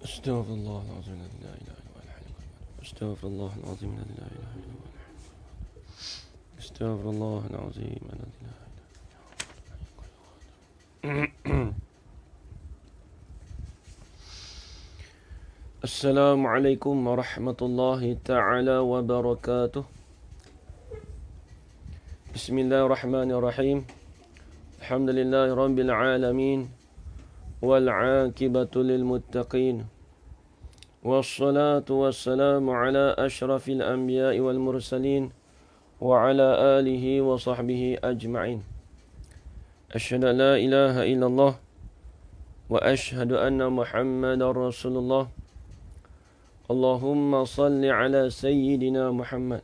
استغفر الله العظيم الذي لا إله إلا هو الحي القيوم. استغفر الله العظيم الذي لا إله إلا هو. استغفر الله العظيم الذي لا إله. السلام عليكم ورحمة الله تعالى وبركاته. بسم الله الرحمن الرحيم. الحمد لله رب العالمين والعاقبة للمتقين والصلاة والسلام على أشرف الأنبياء والمرسلين وعلى آله وصحبه أجمعين. أشهد أن لا إله إلا الله وأشهد أن محمد رسول الله. اللهم صل على سيدنا محمد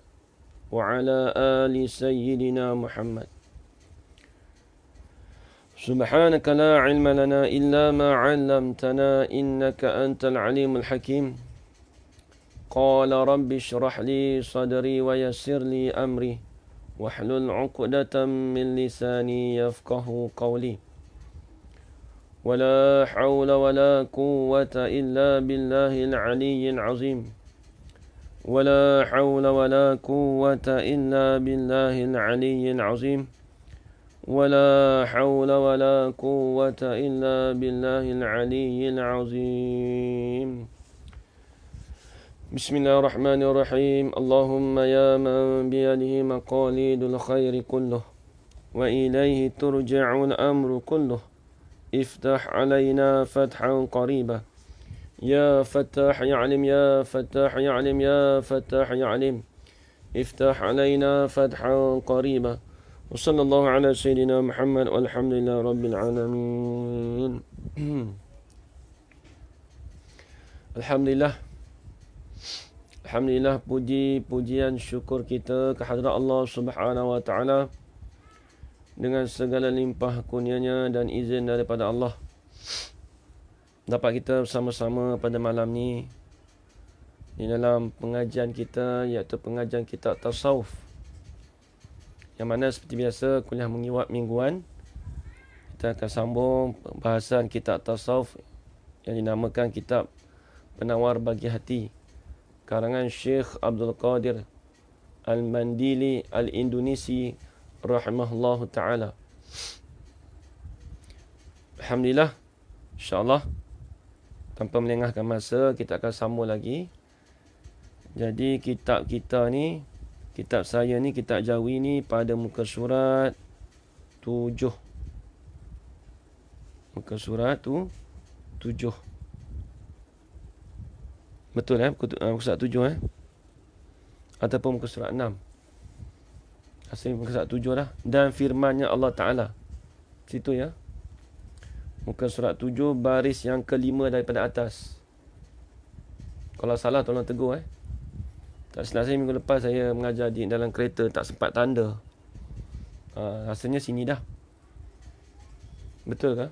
وعلى آل سيدنا محمد. سبحانك لا علم لنا إلا ما علمتنا إنك أنت العليم الحكيم. قال رب اشرح لي صدري ويسر لي أمري واحلل عقدة من لساني يفقه قولي. ولا حول ولا قوة إلا بالله العلي العظيم. ولا حول ولا قوة إلا بالله العلي العظيم. ولا حول ولا قوة إلا بالله العلي العظيم. بسم الله الرحمن الرحيم. اللهم يا من بيده مقاليد الخير كله وإليه ترجع الأمر كله افتح علينا فتحا قريبا. يا فتاح يعلم يا فتاح يعلم يا فتاح يعلم افتح علينا فتحا قريبا. وصلى الله على سيدنا محمد والحمد لله رب العالمين. Alhamdulillah. Alhamdulillah, puji-pujian syukur kita kehadrat Allah Subhanahu wa taala dengan segala limpah kurnia-Nya dan izin daripada Allah. Dapat kita bersama-sama pada malam ni di dalam pengajian kita, iaitu pengajian kitab tasawuf. Yang mana seperti biasa kuliah mengiwat mingguan, kita akan sambung bahasan kitab tasawuf yang dinamakan kitab Penawar Bagi Hati, karangan Syekh Abdul Qadir Al-Mandili Al-Indonesi rahimahullahu ta'ala. Alhamdulillah, insyaAllah tanpa melengahkan masa, kita akan sambung lagi. Jadi kitab kita ni, kitab saya ni, kitab Jawi ni, pada muka surat 7. Muka surat tu 7. Betul muka surat 7 ataupun muka surat 6. Asal muka surat 7 dah. Dan firman-Nya Allah Ta'ala. Situ ya. Muka surat 7 baris yang kelima daripada atas. Kalau salah tolong tegur Tak silap saya, minggu lepas saya mengajar di dalam kereta, tak sempat tanda. Rasanya sini dah. Betul ke?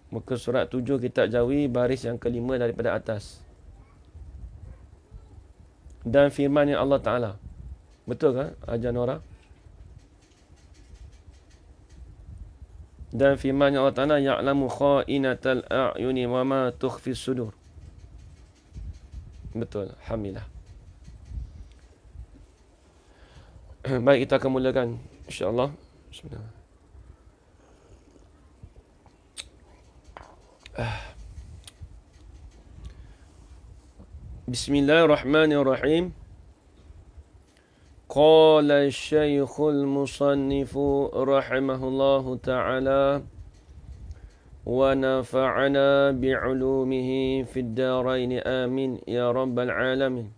Muka surat 7 kitab Jawi baris yang kelima daripada atas. Dan firman-Nya Allah Ta'ala. Betul ke Ajar Nora? Dan firman-Nya Allah Ta'ala, ya'lamu kha'inatal a'yuni wa ma tukhfis sudur. Betul, alhamdulillah. Baik, kita akan mulakan insya-Allah. Bismillah. Bismillahirrahmanirrahim. Qala Syekhul Musannifu rahimahullahu ta'ala wa nafa'ana bi'ulumihi fid darain amin ya rabbal alamin.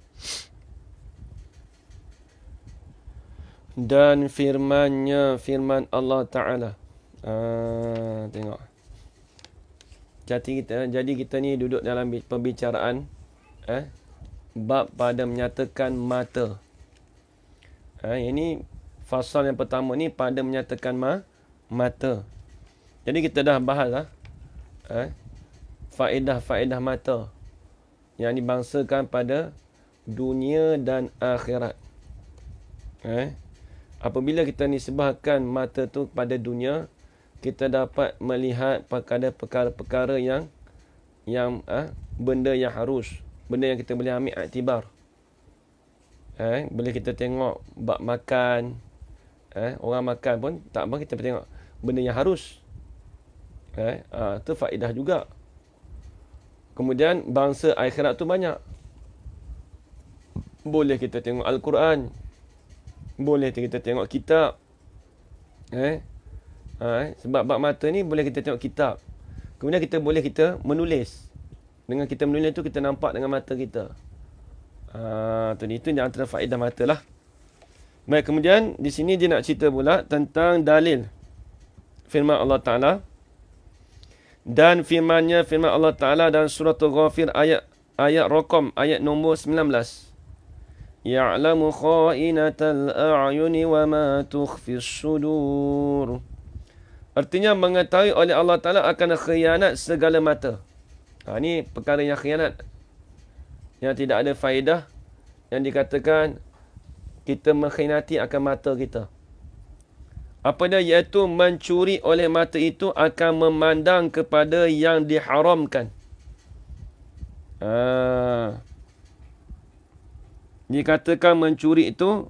Dan firman-Nya, firman Allah Ta'ala. Tengok. Jadi kita ni duduk dalam pembicaraan bab pada menyatakan mata. Ini fasal yang pertama ni pada menyatakan mata. Jadi kita dah bahas faedah-faedah mata yang dibangsakan pada dunia dan akhirat. Apabila kita nisbahkan mata tu pada dunia, kita dapat melihat pada perkara-perkara yang yang benda yang harus, benda yang kita boleh ambil iktibar. Boleh kita tengok bab makan, orang makan pun tak apa, kita tengok benda yang harus. Itu faedah juga. Kemudian bangsa akhirat tu banyak. Boleh kita tengok Al-Quran, boleh kita tengok kitab. Sebab bab mata ni boleh kita tengok kitab. Kemudian kita boleh kita menulis. Dengan kita menulis tu kita nampak dengan mata kita. Itu di antara faedah mata lah. Baik, kemudian di sini dia nak cerita pula tentang dalil firman Allah Ta'ala. Dan firman Allah Ta'ala dan surah Al-Ghafir ayat Raqam ayat nombor 19. Ya'lamu kha'inatal a'yuni wa ma tukhfis sudur. Artinya mengetahui oleh Allah Ta'ala akan khianat segala mata. Ini perkara yang khianat, yang tidak ada faedah, yang dikatakan kita mengkhianati akan mata kita. Apa dia? Iaitu mencuri oleh mata itu akan memandang kepada yang diharamkan. Dikatakan mencuri itu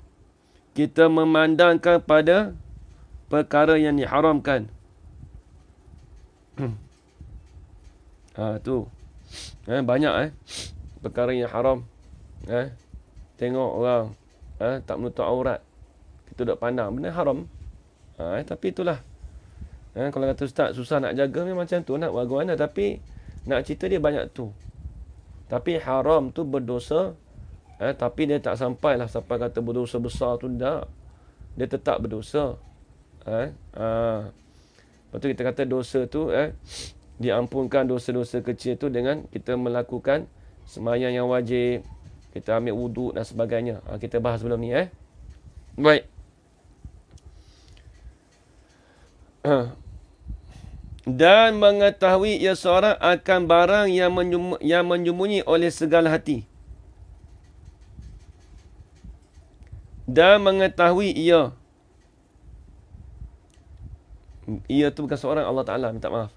kita memandangkan pada perkara yang diharamkan. Tu. Banyak perkara yang haram. Tengok orang tak menutup aurat, kita duduk pandang benda haram. Tapi itulah. Kalau kata ustaz susah nak jaga, memang macam tu, nak buat mana, tapi nak cerita dia banyak tu. Tapi haram tu berdosa, tapi dia tak sampai kata berdosa besar tu, tak. Dia tetap berdosa. Lepas tu kita kata dosa tu diampunkan dosa-dosa kecil tu dengan kita melakukan sembahyang yang wajib, kita ambil wuduk dan sebagainya. Kita bahas sebelum ni. Baik. Dan mengetahui ia seorang akan barang yang menyembunyi oleh segala hati. Dan mengetahui ia tu bukan seorang, Allah Ta'ala, minta maaf.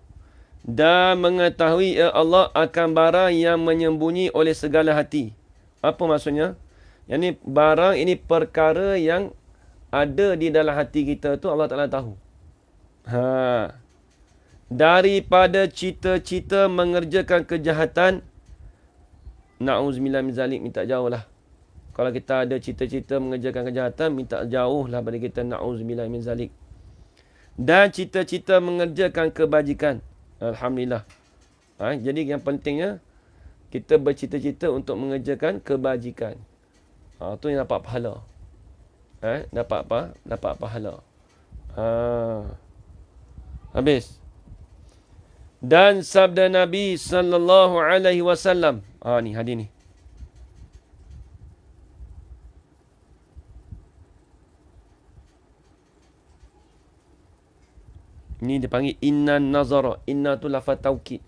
Dan mengetahui Allah akan barang yang menyembunyi oleh segala hati. Apa maksudnya? Yang ni barang, ini perkara yang ada di dalam hati kita tu Allah Ta'ala tahu. Daripada cita-cita mengerjakan kejahatan, na'uzubillah min zalik, minta jauh lah. Kalau kita ada cita-cita mengerjakan kejahatan, minta jauh lah pada kita, na'uzubillah min zalik. Dan cita-cita mengerjakan kebajikan. Alhamdulillah. Jadi yang pentingnya kita bercita-cita untuk mengerjakan kebajikan. Tu yang dapat pahala. Dapat apa? Dapat pahala. Habis. Dan sabda Nabi sallallahu alaihi wasallam. Ni hadis ni. Ini dipanggil inna nazara. Inna tu lafaz taukid.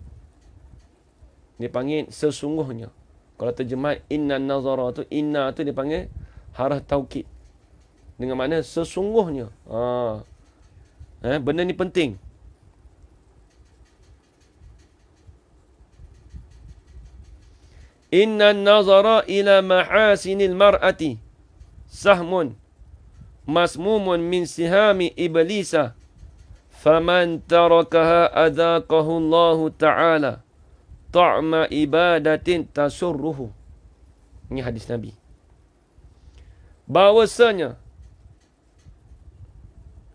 Dipanggil sesungguhnya. Kalau terjemah inna nazara tu, inna tu dipanggil harah taukid. Dengan makna sesungguhnya. Benda ni penting. Inna nazara ila mahasinil mar'ati sahmun masmumun min sihami iblisa. Faman tarakaha adaqahu Allah Ta'ala ta'ma ibadatin tasurruhu. Ini hadis Nabi. Bahawasanya,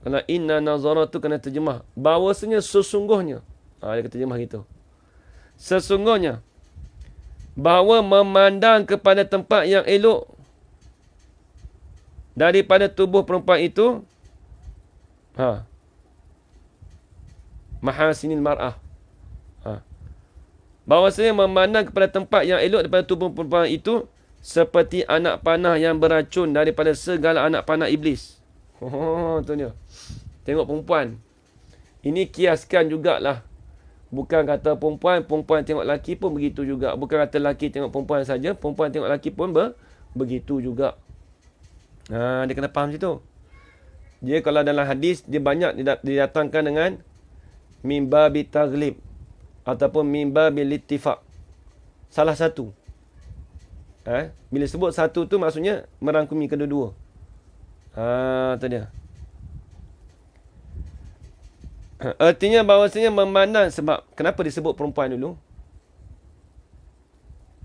kalau inna nazara tu kena terjemah, bahawasanya sesungguhnya. Dia kata terjemah gitu. Sesungguhnya, bahawa memandang kepada tempat yang elok daripada tubuh perempuan itu, mahasinil mar'ah. Bahawasanya memandang kepada tempat yang elok daripada tubuh perempuan itu seperti anak panah yang beracun daripada segala anak panah iblis. Tu dia. Tengok perempuan. Ini kiaskan jugalah. Bukan kata perempuan tengok lelaki pun begitu juga. Bukan kata lelaki tengok perempuan saja, perempuan tengok lelaki pun begitu juga. Dia kena faham situ. Dia kalau dalam hadis, dia banyak didatangkan dengan mimba bitaglib. ataupun min babil ittifaq. Salah satu. Bila sebut satu tu maksudnya merangkumi kedua-dua. Tu dia. Artinya bahawasanya memandang, sebab kenapa disebut perempuan dulu?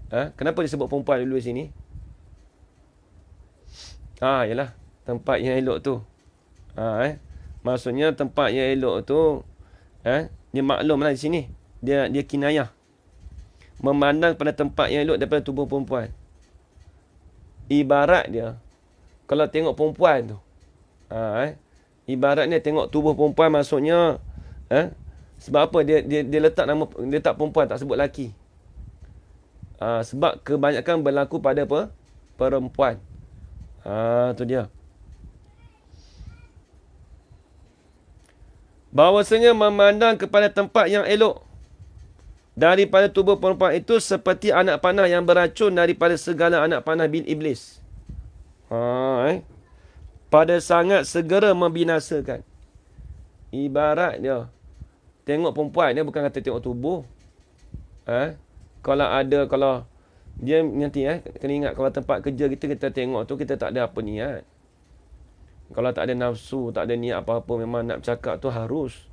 Kenapa disebut perempuan dulu di sini? Yalah, tempat yang elok tu. Maksudnya tempat yang elok tu, dia maklumlah di sini. Dia kinayah. Memandang pada tempat yang elok daripada tubuh perempuan. Ibarat dia, kalau tengok perempuan tu, ibaratnya tengok tubuh perempuan, maksudnya, sebab apa dia letak nama, dia letak perempuan, tak sebut lelaki. Sebab kebanyakan berlaku pada perempuan. Tu dia. Bahawasanya memandang kepada tempat yang elok daripada tubuh perempuan itu seperti anak panah yang beracun daripada segala anak panah bin iblis. Pada sangat segera membinasakan. Ibarat dia, tengok perempuan, dia bukan kata tengok tubuh. Kalau dia nanti, kena ingat, kalau tempat kerja kita tengok tu, kita tak ada apa niat. Kalau tak ada nafsu, tak ada niat apa-apa, memang nak bercakap tu harus.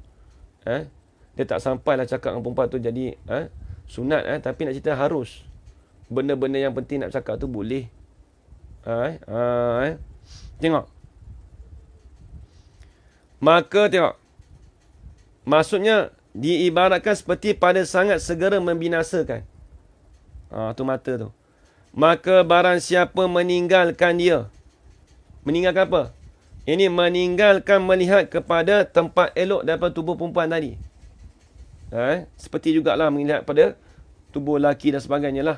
Dia tak sampailah cakap dengan perempuan tu jadi sunat, tapi nak cerita harus. Benda-benda yang penting nak bercakap tu boleh. Tengok. Maka tengok. Maksudnya diibaratkan seperti pada sangat segera membinasakan. Tu mata tu. Maka barang siapa meninggalkan dia. Meninggalkan apa? Ini meninggalkan melihat kepada tempat elok daripada tubuh perempuan tadi. Seperti jugalah melihat pada tubuh lelaki dan sebagainya lah.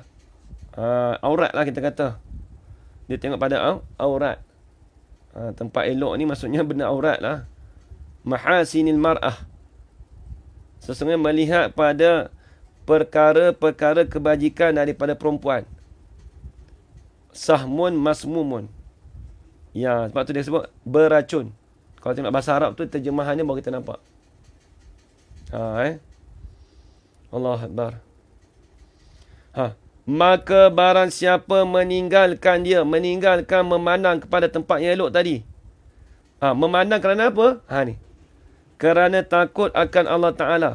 Aurat lah kita kata. Dia tengok pada aurat. Tempat elok ni maksudnya benda aurat lah. Mahasinil mar'ah. Sesungguhnya melihat pada perkara-perkara kebajikan daripada perempuan. Sahmun masmumun. Ya, sebab tu dia sebut beracun. Kalau tengok bahasa Arab tu, terjemahannya baru kita nampak. Allah Akbar. Maka barang siapa meninggalkan dia, meninggalkan memandang kepada tempat yang elok tadi. Memandang kerana apa? Ni. Kerana takut akan Allah Ta'ala.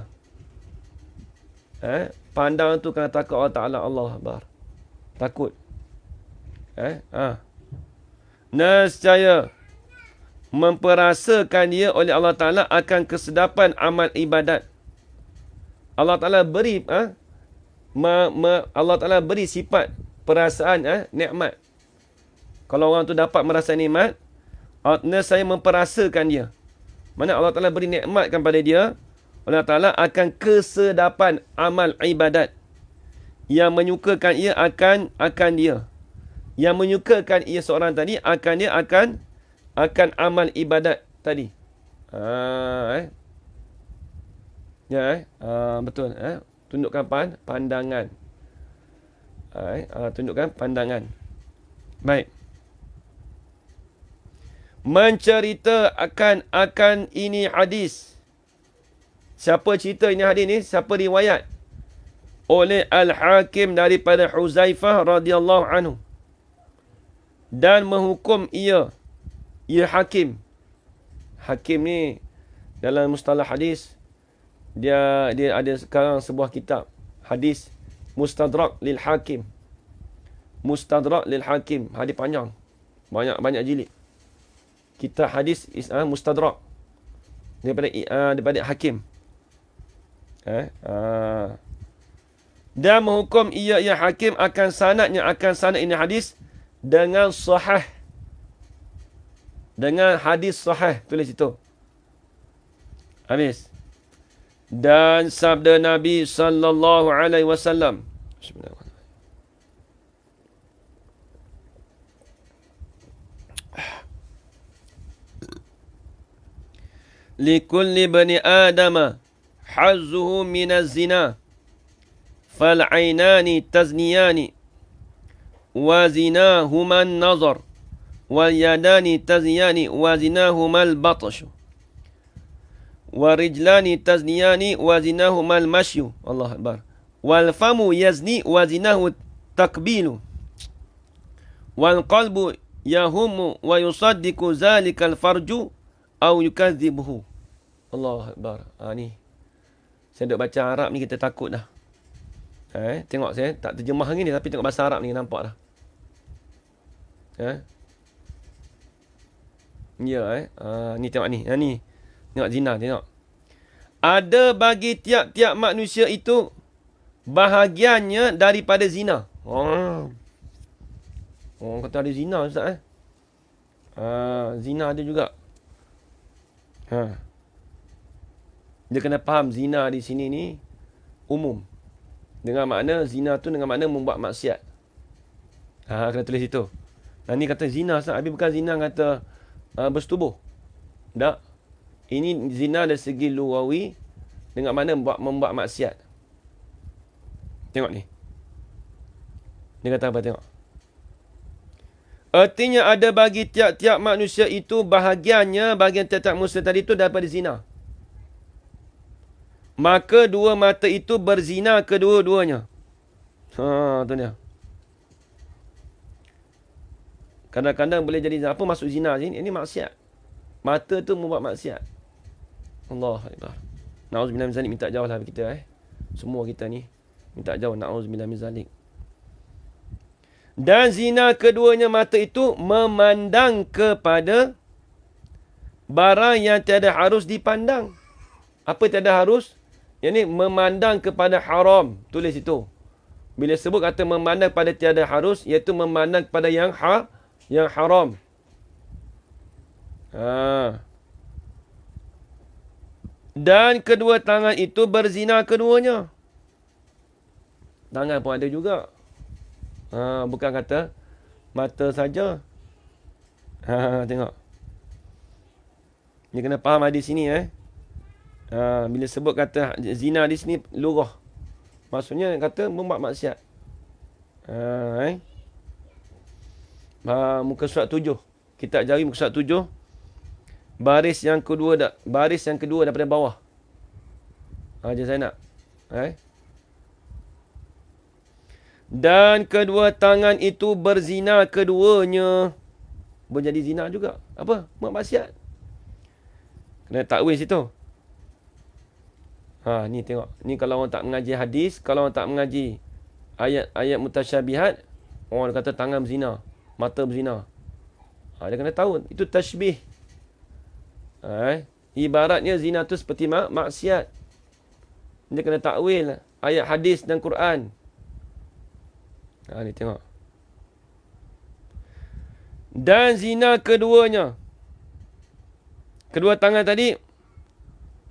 Pandang tu kerana takut Allah Ta'ala. Allah Akbar. Takut. Nescaya memperasakan dia oleh Allah Ta'ala akan kesedapan amal ibadat. Allah Ta'ala beri Allah Ta'ala beri sifat perasaan nikmat. Kalau orang tu dapat merasa nikmat, nescaya memperasakan dia. Mana Allah Ta'ala beri nikmatkan pada dia, Allah Ta'ala akan kesedapan amal ibadat. Yang menyukakan ia akan dia. Yang menyukakan ia seorang tadi akan amal ibadat tadi. Betul. Tundukkan pandangan. Tundukkan pandangan. Baik. Mencerita akan ini hadis. Siapa cerita ini hadis ni? Siapa riwayat? Oleh Al-Hakim daripada Huzaifah radhiyallahu anhu. Dan menghukum ia Hakim. Hakim ni dalam mustalah hadis, dia ada sekarang sebuah kitab hadis Mustadrak lil Hakim. Mustadrak lil Hakim, hadis panjang. Banyak jilid. Kitab hadis Mustadrak daripada Hakim. Dan menghukum ia Hakim akan sanad ini hadis dengan sahih. Dengan hadis sahih, tulis itu. Habis. Dan sabda Nabi sallallahu alaihi wasallam. Bismillahirrahmanirrahim. Likulli bani adama hazzuhu minaz zina. Fal'ainani tazniyani. وزناهما النظر واليدان تزيان وزناهما البطش wa rijlani tazniyani wa zinahu mal masyu. Allah Akbar. Wal famu yazni wa zinahu takbilu. Wal qalbu yahumu wa yusaddiqu zalikal farju au yukadzibuhu. Allah Akbar. Ni. Saya duk baca Arab ni kita takut dah. Tengok saya tak terjemah ni tapi tengok bahasa Arab ni nampak dah. Ya, ni tengok ni. Ni. Tengok zina, tengok. Ada bagi tiap-tiap manusia itu bahagiannya daripada zina. Orang kata ada zina Ustaz zina ada juga. Dia kena faham zina di sini ni umum. Dengan makna zina tu dengan makna membuat maksiat. Kena tulis itu. Ni kata zina Ustaz. Habis bukan zina kata bersetubuh. Tak. Ini zina dari segi lugawi dengan makna membuat maksiat. Tengok ni. Dia kata apa tengok. Artinya ada bagi tiap-tiap manusia itu bahagiannya, bahagian tiap-tiap manusia tadi itu daripada zina. Maka dua mata itu berzina kedua-duanya. Tu dia. Kadang-kadang boleh jadi apa masuk zina sini? Ini maksiat. Mata tu membuat maksiat. Allah Akbar. Na'udzubillah min zalik. Minta jauh lah kita semua kita ni. Minta jauh. Na'udzubillah min zalik. Dan zina keduanya mata itu memandang kepada barang yang tiada harus dipandang. Apa tiada harus? Yang ni memandang kepada haram. Tulis itu. Bila sebut kata memandang pada tiada harus, iaitu memandang kepada yang haram. Dan kedua tangan itu berzina keduanya. Tangan pun ada juga. Bukan kata mata saja. Tengok. Dia kena faham hadis sini bila sebut kata zina di sini lurah. Maksudnya kata membuat maksiat. Muka surat 7. Kitab Jari muka surat 7. Baris yang kedua daripada bawah. Je saya nak. Dan kedua tangan itu berzina keduanya. Menjadi zina juga. Apa? Maksiat. Kena takwil situ. Ni tengok. Ni kalau orang tak mengaji hadis, kalau orang tak mengaji ayat-ayat mutasyabihat, orang kata tangan berzina, mata berzina. Dia kena tahu. Itu tashbih. Ibaratnya zina tu seperti maksiat. Dia kena takwil ayat hadis dan Quran. Ni tengok. Dan zina keduanya. Kedua tangan tadi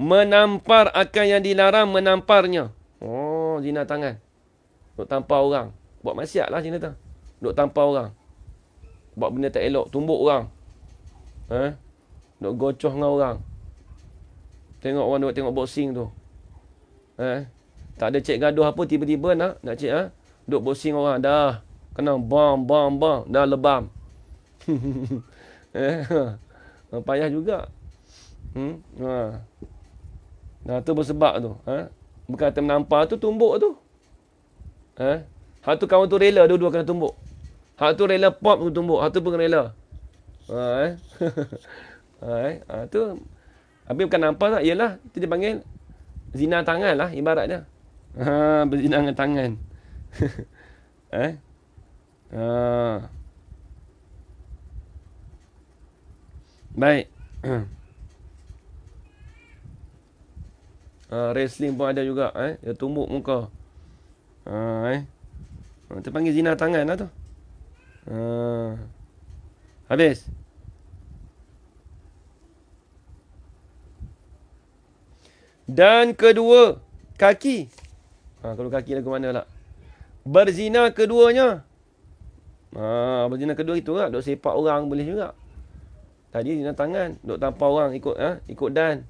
menampar akan yang dilarang menamparnya. Zina tangan. Duk tampar orang. Buat maksiat lah zina tu. Duk tampar orang. Buat benda tak elok. Tumbuk orang. Duk gocoh dengan orang. Tengok orang duk tengok boxing tu. Tak ada cek gaduh apa, tiba-tiba nak cek duk boxing orang. Dah. Kena bam. Dah lebam. Payah juga. Tu bersebab tu. Bukan kata menampar tu, tumbuk tu. Hak tu kawan tu rela dua-dua kena tumbuk. Hak tu rela pop tu tumbuk. Hak tu pun rela. Tu. Habis bukan nampak tak? Yelah. Itu dia panggil zina tangan lah ibaratnya. Berzina dengan tangan. Baik. Wrestling pun ada juga. Dia tumbuk muka. Itu panggil zina tangan lah tu. Habis. Dan kedua kaki. Kalau kaki lagu mana lah. Berzina keduanya. Berzina kedua itu lah. Duk sepak orang boleh juga. Tadi zina tangan. Duk tampar orang ikut dan.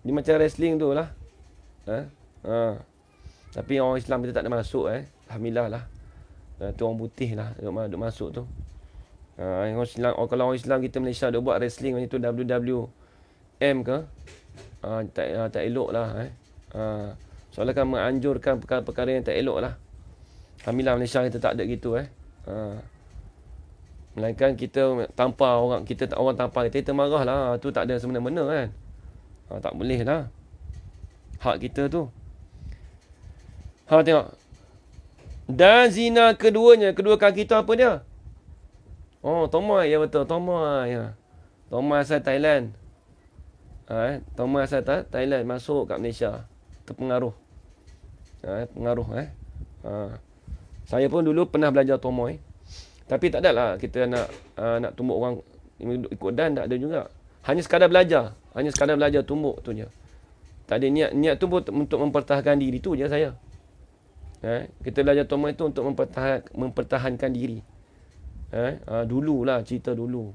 Dia macam wrestling tu lah. Tapi orang Islam kita tak ada masuk. Alhamdulillah lah. Tu orang putih lah. Duk masuk tu. Kalau orang Islam kita Malaysia duk buat wrestling macam tu. M ke, tak elok lah. Soalnya kan menganjurkan perkara-perkara yang tak elok lah. Alhamdulillah Malaysia kita tak ada gitu. Melainkan kita tampar orang, orang tampar kita marah lah. Tu tak ada semena-mena kan. Tak boleh lah. Hak kita tu. Tengok. Dan zina keduanya, kedua kaki tu apa dia? Tomoy, ya betul, Tomoy. Tomoy asal Thailand. Tomoy asal Thailand masuk kat Malaysia. Terpengaruh. Pengaruh. Saya pun dulu pernah belajar Tomoy. Tapi tak ada lah kita nak tumbuk orang ikut dan, tak ada juga. Hanya sekadar belajar. Tumbuk tu je. Tak ada niat tu pun untuk mempertahankan diri tu je saya. Kita belajar Tomoy tu untuk mempertahankan diri. Dululah, cerita dulu.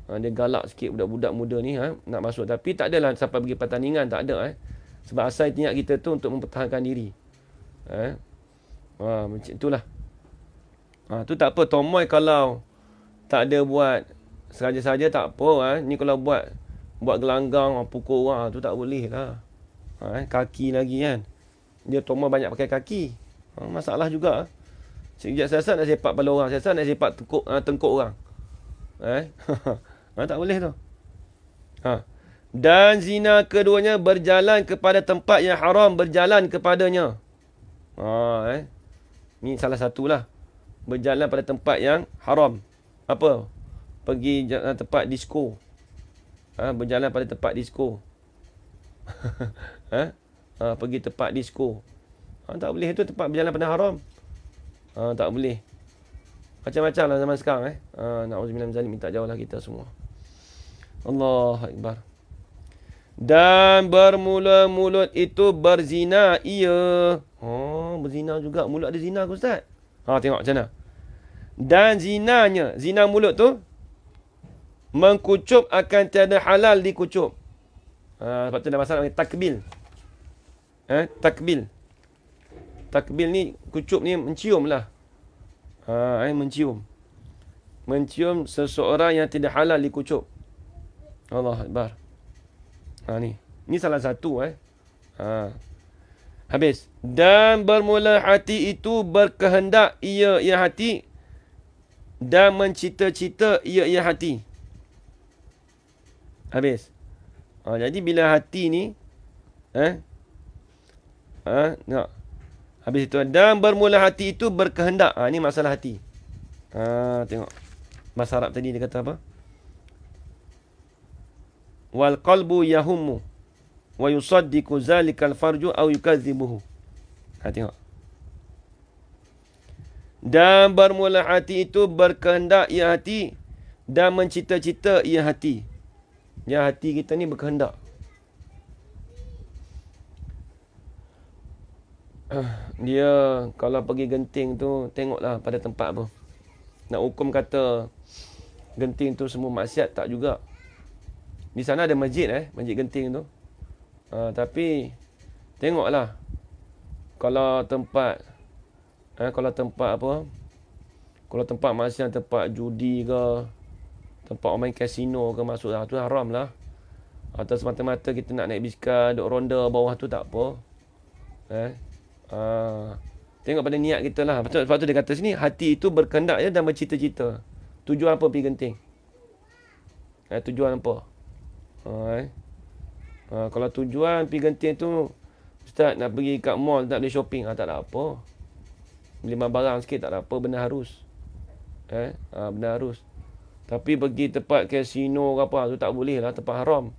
Dia galak sikit budak-budak muda ni nak masuk. Tapi tak adalah sampai pergi pertandingan, tak ada. Sebab asal niat kita tu untuk mempertahankan diri. Macam itulah. Tu tak apa. Tomoy kalau tak ada buat saja-saja tak apa. Ni kalau buat gelanggang, pukul orang, tu tak boleh lah. Kaki lagi kan. Dia Tomoy banyak pakai kaki. Masalah juga. Sekejap siasat nak sepak kepala orang. Siasat nak sepak tengkuk orang. Tak boleh tu. Dan zina keduanya berjalan kepada tempat yang haram, berjalan kepadanya. Ni salah satulah. Berjalan pada tempat yang haram. Apa? Pergi tempat disko. Berjalan pada tempat disko. Pergi tempat disko. Tak boleh tu, tempat berjalan pada haram. Tak boleh. Macam-macam lah zaman sekarang. Na'udzubillah min zalik, minta jauh lah kita semua. Allahu Akbar. Dan bermula mulut itu berzina. Ia. Berzina juga. Mulut ada zina ke Ustaz? Tengok macam mana. Dan zinanya, zina mulut tu mengkucup akan tiada halal dikucup. Sebab tu ada masalah takbil. Takbil. Takbil ni, kucup ni mencium lah. Mencium. Mencium seseorang yang tidak halal dikucup. Allah Akbar. Ni salah satu. Habis. Dan bermula hati itu berkehendak ia hati. Dan mencita-cita ia hati. Habis. Jadi bila hati ni nak. Habis itu. Dan bermula hati itu berkehendak. Ni masalah hati. Tengok. Bahasa Arab tadi dia kata apa? Wal qalbu yahummu wa yusaddiqu zalikal farju aw yukadzibuhu. Tengok. Dan bermula hati itu berkehendak ia hati. Dan mencita-cita ia hati. Ya, hati kita ni berkehendak. Dia kalau pergi genting tu, tengoklah pada tempat apa. Nak hukum kata genting tu semua maksiat, tak juga. Di sana ada masjid masjid genting tu. Tapi tengoklah. Kalau tempat apa? Kalau tempat maksiat, tempat judi ke, tempat orang main kasino ke, masuk tu haram lah. Atau semata-mata kita nak naik bisikal, duk ronda bawah tu tak apa. Tengok pada niat kita lah. Sebab tu dia kata sini, hati itu berkehendak dan bercita-cita. Tujuan apa pergi genting? Tujuan apa? Kalau tujuan pergi genting tu, Ustaz nak pergi kat mall, nak beli shopping, tak ada apa. Beli barang sikit tak ada apa, benda harus. Benda harus. Tapi pergi tempat kasino ke apa, tu tak boleh lah, tempat haram.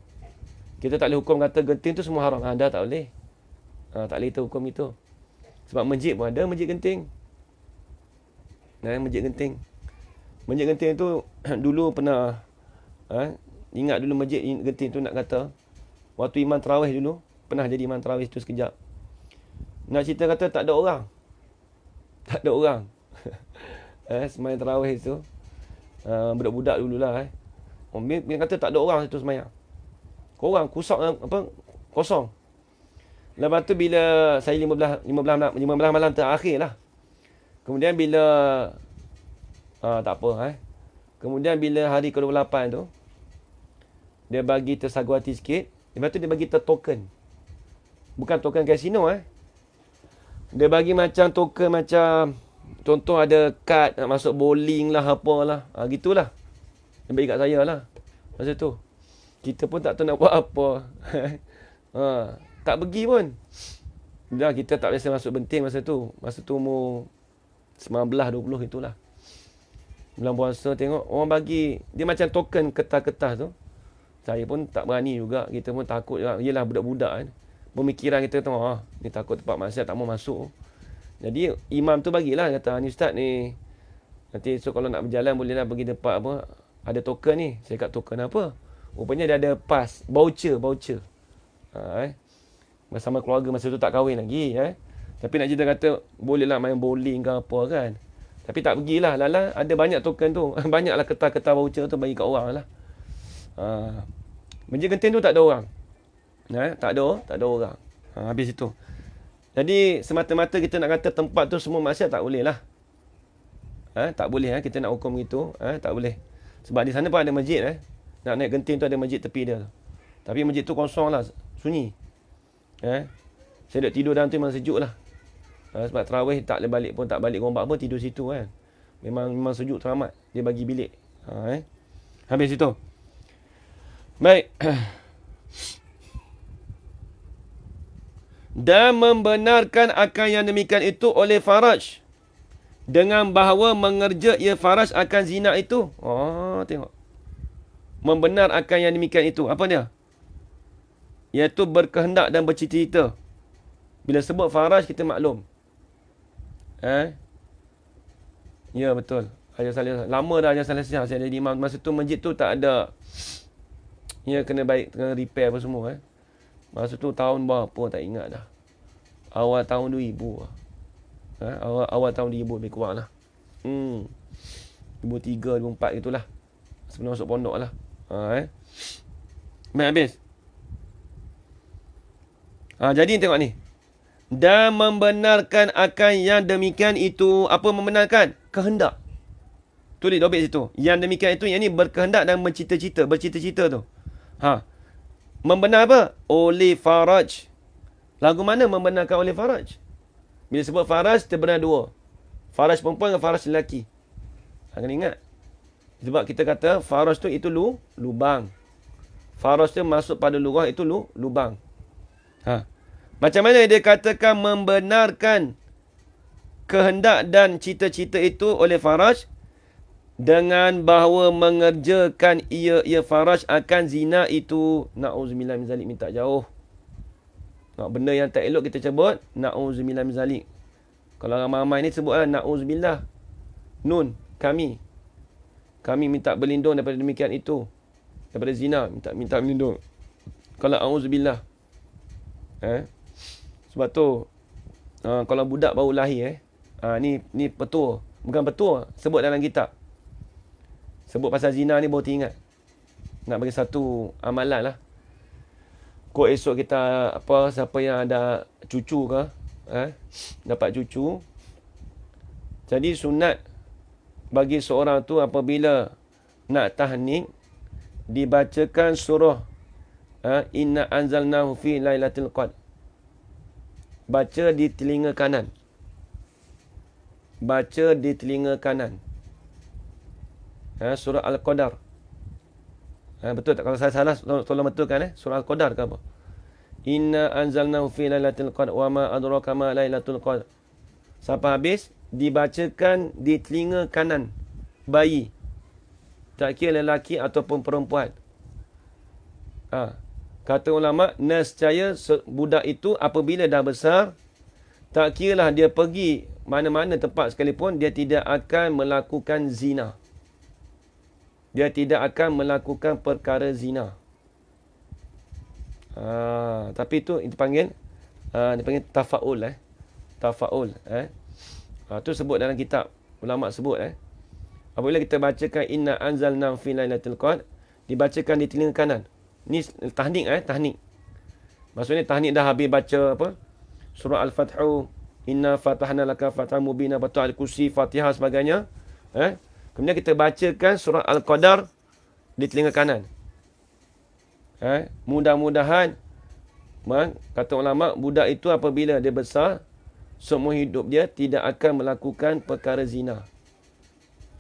Kita tak boleh hukum kata genting tu semua haram. Dah tak boleh. Tak boleh kita hukum itu. Sebab masjid pun ada, masjid genting. Masjid genting. Masjid genting tu dulu pernah, ingat dulu masjid genting tu nak kata, waktu imam tarawih dulu, pernah jadi imam tarawih tu sekejap. Nak cerita kata tak ada orang. Tak ada orang. Semayang tarawih tu. Budak-budak dululah. Dia kata tak ada orang situ semayang. Korang kusok apa? Kosong. Lepas tu bila saya 15 malam terakhir lah. Kemudian bila tak apa. Kemudian bila hari ke-28 tu, Dia bagi tersagu hati sikit. Lepas tu dia bagi token. Bukan token kasino Dia bagi macam token macam contoh ada kad nak masuk bowling lah apalah. Gitulah. Dia bagi kat saya lah. Masa tu. Kita pun tak tahu nak buat apa. Tak pergi pun. Dah kita tak biasa masuk Benting masa tu. Masa tu umur 19-20 itulah. Bulan puasa tengok orang bagi. Dia macam token kertas-kertas tu. Saya pun tak berani juga. Kita pun takut juga. Yelah budak-budak kan. Pemikiran kita tu, ni takut tempat maksiat tak mau masuk. Jadi imam tu bagilah. Kata, ni ustaz ni. Nanti esok kalau nak berjalan bolehlah pergi tempat apa. Ada token ni. Saya kat token apa? Rupanya dia ada pass. Voucher. Bersama keluarga masa tu tak kahwin lagi. Tapi nak cerita kata, bolehlah main bowling ke apa kan. Tapi tak pergilah. Lala ada banyak token tu. Banyaklah kertas-kertas voucher tu bagi kat orang lah. Masjid Genting tu tak ada orang. Tak ada orang. Habis itu. Jadi semata-mata kita nak kata tempat tu semua maksiat tak boleh lah. Tak boleh kita nak hukum gitu. Tak boleh. Sebab di sana pun ada masjid. Nak naik Genting tu ada masjid tepi dia. Tapi masjid tu kosong lah. Sunyi. Saya duduk tidur dalam tu memang sejuk lah. Sebab tarawih tak boleh balik pun tak balik gombak pun tidur situ kan. Memang sejuk teramat. Dia bagi bilik. Habis itu. Baik. Dan membenarkan akan yang demikian itu oleh faraj. Dengan bahawa mengerja ia faraj akan zina itu. Tengok. Membenar akan yang demikian itu. Apa dia? Iaitu berkehendak dan bercita-cita. Bila sebut faraj kita maklum. Ya betul. Lama dah Hajar Saleh Sihat. Saya jadi imam. Masa tu masjid tu tak ada. Ya kena repair apa semua. Masa tu tahun berapa tak ingat dah. Awal tahun 2000 lah. Awal tahun 2000 lebih kurang lah. 2003, 2004 itulah. Sebelum masuk pondok lah. Baik habis. Jadi tengok ni. Dan membenarkan akan yang demikian itu. Apa membenarkan? Kehendak. Tulis dobit situ. Yang demikian itu yang ni berkehendak dan bercita-cita. Bercita-cita tu. Membenar apa? Oleh faraj. Lagu mana membenarkan oleh faraj? Bila sebut faraj, terbenar dua. Faraj perempuan dengan faraj lelaki. Kena ingat. Sebab kita kata faraj tu itu lubang. Faraj tu masuk pada lurah itu lubang. Macam mana dia katakan membenarkan kehendak dan cita-cita itu oleh faraj? Dengan bahawa mengerjakan ia faraj akan zina itu. Na'udzubillah min zalik, minta jauh. Benda yang tak elok kita sebut na'udzubillah min zalik. Kalau ramai-ramai ni sebut na'udzubillah. Nun, kami minta berlindung daripada demikian itu. Daripada zina, minta berlindung. Kalau a'udzubillah. Sebab tu kalau budak baru lahir ni petua. Bukan petua, sebut dalam kitab. Sebut pasal zina ni baru teringat. Nak bagi satu amalan lah. Kok esok kita siapa yang ada cucu ke, dapat cucu. Jadi sunat bagi seorang tu apabila nak tahnik dibacakan surah Inna anzalnahu fi lailatul qadr. Baca di telinga kanan. Baca di telinga kanan. Surah Al-Qadar. Betul tak? Kalau saya salah, tolong betulkan. Surah Al-Qadar ke apa? Inna anzalnahu fi lailatul qadr wa ma adraka ma lailatul qadr. Sampai habis, dibacakan di telinga kanan bayi. Tak kira lelaki ataupun perempuan. Kata ulama, nescaya budak itu apabila dah besar, tak kiralah dia pergi mana-mana tempat sekalipun, dia tidak akan melakukan zina. Dia tidak akan melakukan perkara zina. Tapi itu dipanggil tafaul. Tafaul. Itu sebut dalam kitab. Ulama sebut. Apabila kita bacakan Inna anzalna fi lailatul qadr, dibacakan di telinga kanan. Ni tahnik. Tahnik. Maksudnya tahnik dah habis baca apa? Surah Al-Fathu. Inna fatahna laka fathan mubina. Betul Al-Kursi, Fatihah sebagainya. Kemudian kita bacakan surah Al-Qadar di telinga kanan. Mudah-mudahan, kata ulama, budak itu apabila dia besar, seumur hidup dia tidak akan melakukan perkara zina.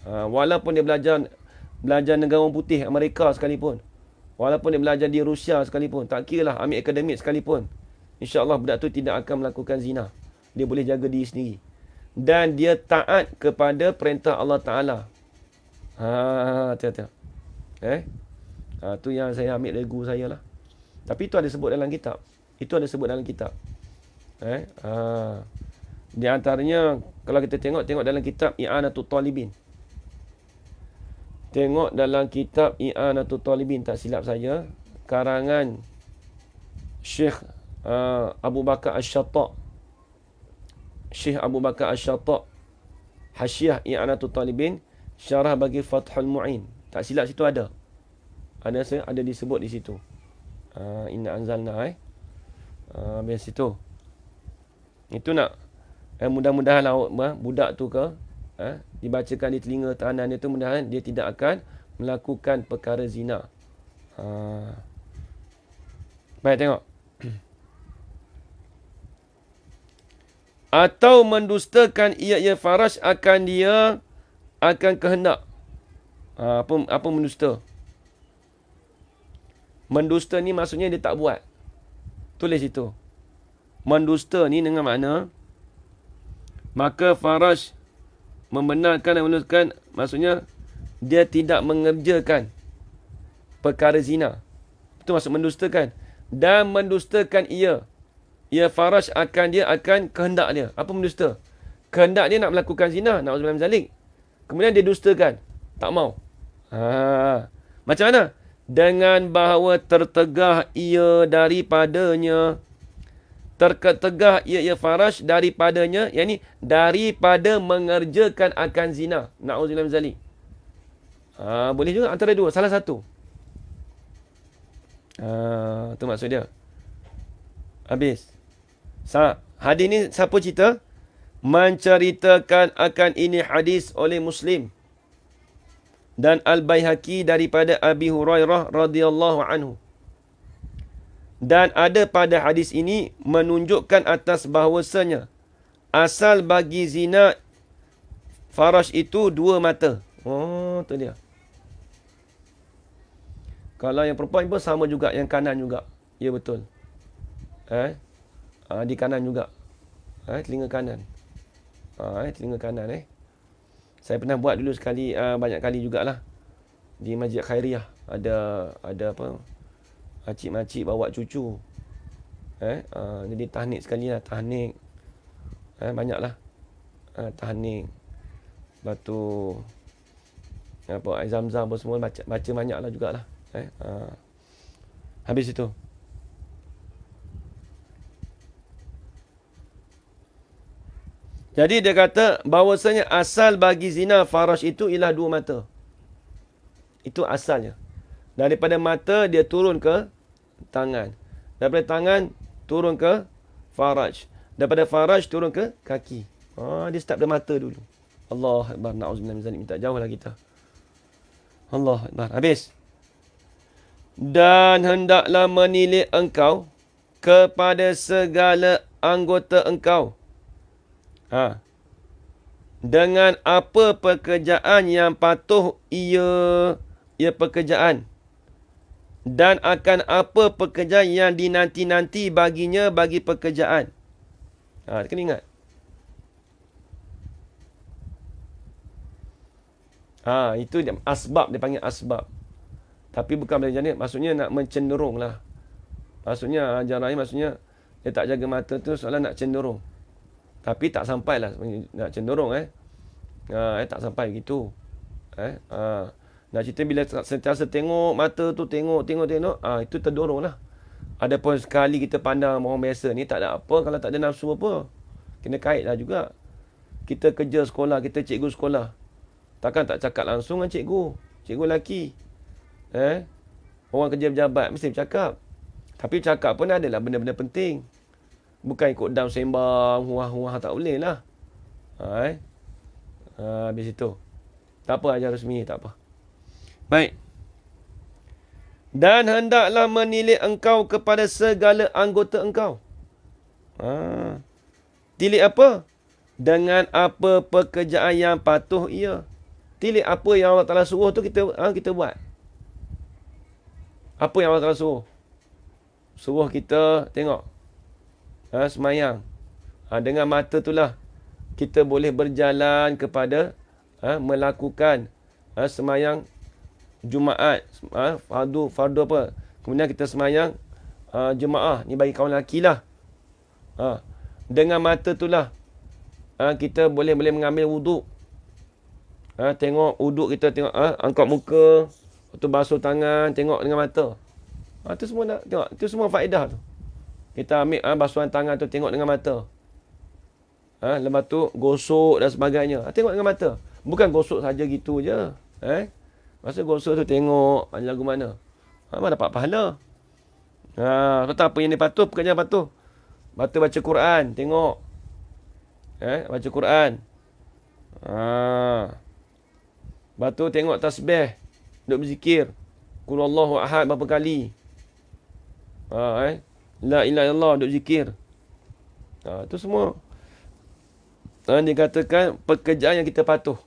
Walaupun dia belajar negara orang putih, Amerika sekalipun. Walaupun dia belajar di Rusia sekalipun. Tak kira lah, ambil akademik sekalipun. InsyaAllah budak tu tidak akan melakukan zina. Dia boleh jaga diri sendiri. Dan dia taat kepada perintah Allah Ta'ala. Hati-hati. Tu yang saya ambil dari guru saya lah. Tapi itu ada sebut dalam kitab. Di antaranya, kalau kita tengok dalam kitab I'anatul Talibin. Tengok dalam kitab I'anatul Talibin, tak silap saya, karangan Syekh Abu Bakar Asy-Syatta'. Syekh Abu Bakar Asy-Syatta', Hasyiah I'anatul Talibin, syarah bagi Fathul Mu'in. Tak silap situ ada. Ada disebut di situ. Inna anzalna biar situ. Itu nak mudah-mudahan lah budak tu ke dibacakan di telinga tahanan dia tu, mudah-mudahan dia tidak akan melakukan perkara zina. Baik, tengok. Atau mendustakan ia faraj akan kehendak. Apa mendusta? Mendusta ni maksudnya dia tak buat. Tulis itu. Mendusta ni dengan makna, maka faraj membenarkan dan mendustakan, maksudnya dia tidak mengerjakan perkara zina. Itu maksud mendustakan. Dan mendustakan ia faraj akan kehendak dia. Apa mendusta? Kehendak dia nak melakukan zina, na'udzubillah min zalik. Kemudian dia dustakan. Tak mau. Macam mana? Dengan bahawa tertegah ia daripadanya. Tertegah ia faraj daripadanya, yakni daripada mengerjakan akan zina. Na'udzubillah min zalik. Boleh juga antara dua, salah satu. Itu maksud dia. Habis. Hadis ni siapa cerita? Menceritakan akan ini hadis oleh Muslim dan Al-Baihaqi daripada Abi Hurairah radhiyallahu anhu. Dan ada pada hadis ini menunjukkan atas bahawasanya asal bagi zina faraj itu dua mata. Tu dia. Kalau yang perempuan pun sama juga, yang kanan juga. Ya, betul. Di kanan juga. Telinga kanan. Telinga kanan. Saya pernah buat dulu sekali, banyak kali jugalah. Di Masjid Khairiyah. Ada apa? Makcik-makcik bawa cucu. Jadi tahnik sekali lah. Tahnik. Banyaklah. Tahnik. Lepas tu, air zam-zam apa semua. Baca banyaklah jugalah. Habis itu. Jadi dia kata bahawasanya asal bagi zina faraj itu ialah dua mata. Itu asalnya. Daripada mata dia turun ke tangan. Daripada tangan turun ke faraj. Daripada faraj turun ke kaki. Dia start dari mata dulu. Allah Akbar. Na'udzubillah min zalik. Minta jauhlah kita. Allah Akbar. Habis. Dan hendaklah menilik engkau kepada segala anggota engkau. Dengan apa pekerjaan yang patuh ia pekerjaan. Dan akan apa pekerjaan yang dinanti-nanti baginya bagi pekerjaan. Kena ingat. Itu dia, asbab, dia panggil asbab. Tapi bukan belajar ni, maksudnya nak mencenderung lah. Maksudnya, ajaran ni maksudnya, dia tak jaga mata tu soalan nak cenderung. Tapi tak sampai lah nak cenderung. Tak sampai begitu. Nak cerita bila sentiasa tengok mata tu, tengok. Itu terdorong lah. Ada pun sekali kita pandang orang biasa ni, tak ada apa kalau tak ada nafsu apa. Kena kait lah juga. Kita kerja sekolah, kita cikgu sekolah. Takkan tak cakap langsung dengan cikgu lelaki. Orang kerja pejabat mesti bercakap. Tapi cakap pun adalah benda-benda penting. Bukan ikut dam sembang, huah-huah, tak boleh lah. Habis itu. Tak apa, ajar resmi, tak apa. Baik. Dan hendaklah menilik engkau kepada segala anggota engkau. Tilik apa? Dengan apa pekerjaan yang patuh ia. Tilik apa yang Allah Ta'ala suruh tu kita buat. Apa yang Allah Ta'ala suruh? Suruh kita tengok. Semayang. Dengan mata itulah kita boleh berjalan kepada melakukan semayang Jumaat, fardu apa. Kemudian kita semayang jemaah. Ni bagi kawan lelaki lah. Dengan mata itulah kita boleh mengambil wuduk. Tengok wuduk kita, tengok angkat muka, lepas tu basuh tangan, tengok dengan mata. Tu semua nak tengok. Itu semua faedah tu. Kita ambil basuhan tangan tu, tengok dengan mata. Lepas tu gosok dan sebagainya. Tengok dengan mata. Bukan gosok saja gitu je. Masa gosok tu tengok lagu mana. Mana dapat pahala. Lepas tu apa yang dia patuh, pekerjaan patuh. Lepas tu baca Quran, tengok. Baca Quran. Lepas tu tengok tasbih. Duk berzikir. Qul Allahu ahad berapa kali. La ilaha illallah, duk zikir. Itu semua dikatakan pekerjaan yang kita patuh.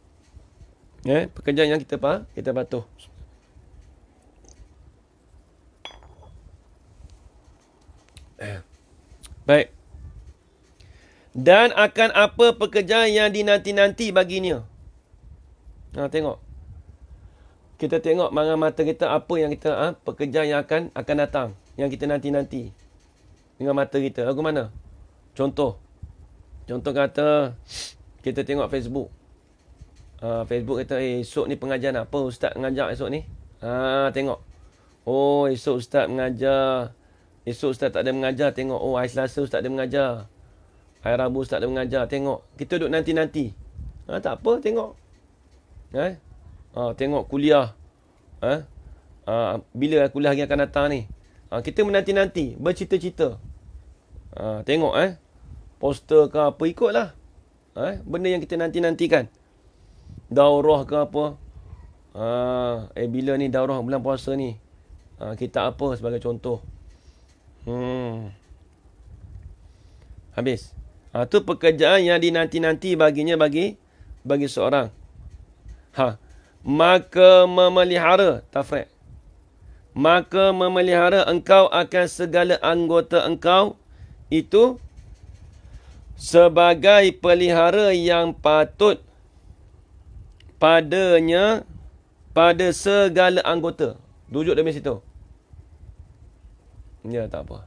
Pekerjaan yang kita patuh. Baik. Dan akan apa pekerjaan yang dinanti-nanti baginya. Tengok. Kita tengok dengan mata kita apa yang kita pekerjaan yang akan datang, yang kita nanti-nanti. Dengan mata kita. Lagu mana? Contoh kata kita tengok Facebook. Facebook kata esok ni pengajian apa ustaz mengajar esok ni? Tengok. Oh, esok ustaz mengajar. Esok ustaz tak ada mengajar, tengok. Oh, hari Selasa ustaz ada mengajar. Hari Rabu ustaz ada mengajar, tengok. Kita duduk nanti-nanti. Tak apa, tengok. Tengok kuliah. Bila kuliah yang akan datang ni. Kita menanti-nanti, bercita-cita. Tengok poster ke apa, ikutlah. Benda yang kita nanti-nantikan. Daurah ke apa. Bila ni daurah bulan puasa ni. Kita apa sebagai contoh. Habis. Tu pekerjaan yang dinanti-nanti baginya bagi seorang. Maka memelihara, tafriq. Maka memelihara engkau akan segala anggota engkau itu sebagai pelihara yang patut padanya pada segala anggota. Rujuk dari situ. Ya, tak apa.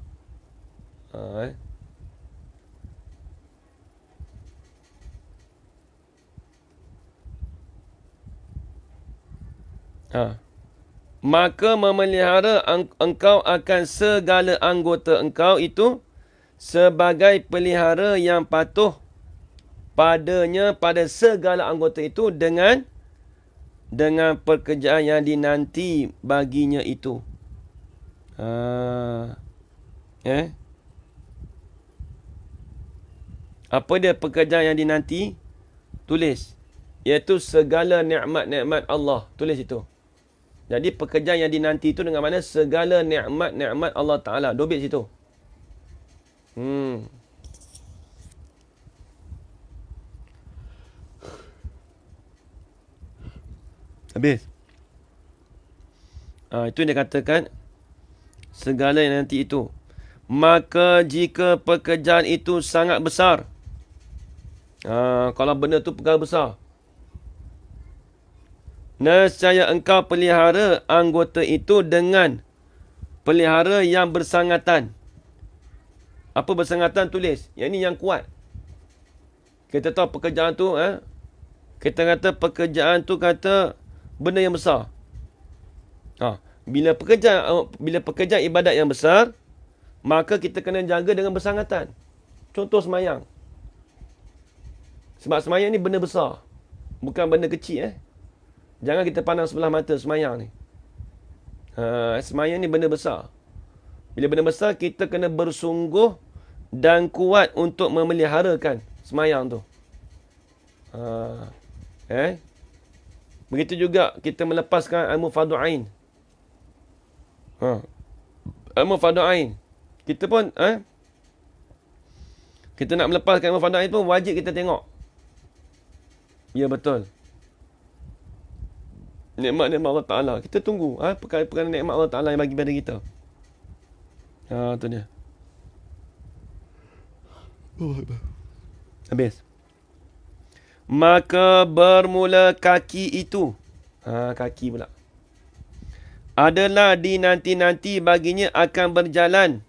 Maka memelihara engkau akan segala anggota engkau itu sebagai pelihara yang patuh padanya pada segala anggota itu dengan pekerjaan yang dinanti baginya itu. Apa dia pekerjaan yang dinanti? Tulis. Iaitu segala nikmat-nikmat Allah. Tulis itu. Jadi pekerjaan yang dinanti itu dengan mana segala nikmat-nikmat Allah Ta'ala. Dobit situ. Habis. Itu yang dia katakan. Segala yang nanti itu. Maka jika pekerjaan itu sangat besar. Kalau benda tu perkara besar. Nescaya engkau pelihara anggota itu dengan pelihara yang bersangatan. Apa bersangatan? Tulis. Yang ni yang kuat. Kita tahu pekerjaan tu. Kita kata pekerjaan tu kata benda yang besar. Bila pekerjaan ibadat yang besar, maka kita kena jaga dengan bersangatan. Contoh semayang. Sebab semayang ni benda besar. Bukan benda kecil. Jangan kita pandang sebelah mata semayang ni. Semayang ni benda besar. Bila benda besar, kita kena bersungguh dan kuat untuk memeliharakan semayang tu. Begitu juga kita melepaskan ilmu fardu ain. Ilmu fardu ain. Kita pun kita nak melepaskan ilmu fardu ain pun wajib kita tengok. Ya, betul. Nikmat-nikmat Allah Ta'ala. Kita tunggu perkara-perkara nikmat Allah Ta'ala yang bagi pada kita. Tu dia. Habis. Maka bermula kaki itu. Kaki pula. Adalah dinanti-nanti baginya akan berjalan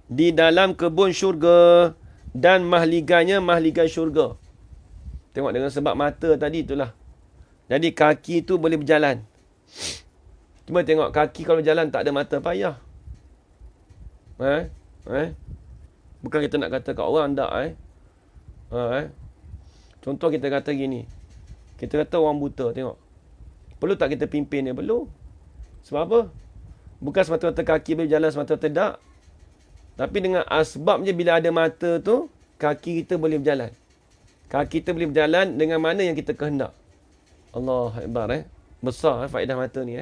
di dalam kebun syurga dan mahliganya mahligai syurga. Tengok dengan sebab mata tadi itulah. Jadi kaki tu boleh berjalan. Cuma tengok kaki kalau berjalan tak ada mata, payah. Bukan kita nak kata kat orang tak. Contoh kita kata gini. Kita kata orang buta, tengok. Perlu tak kita pimpin dia? Perlu. Sebab apa? Bukan semata-mata kaki boleh berjalan, semata-mata tak. Tapi dengan asbab je bila ada mata tu, kaki kita boleh berjalan. Kaki kita boleh berjalan dengan mana yang kita kehendak. Allah Akbar. Besar faedah mata ni.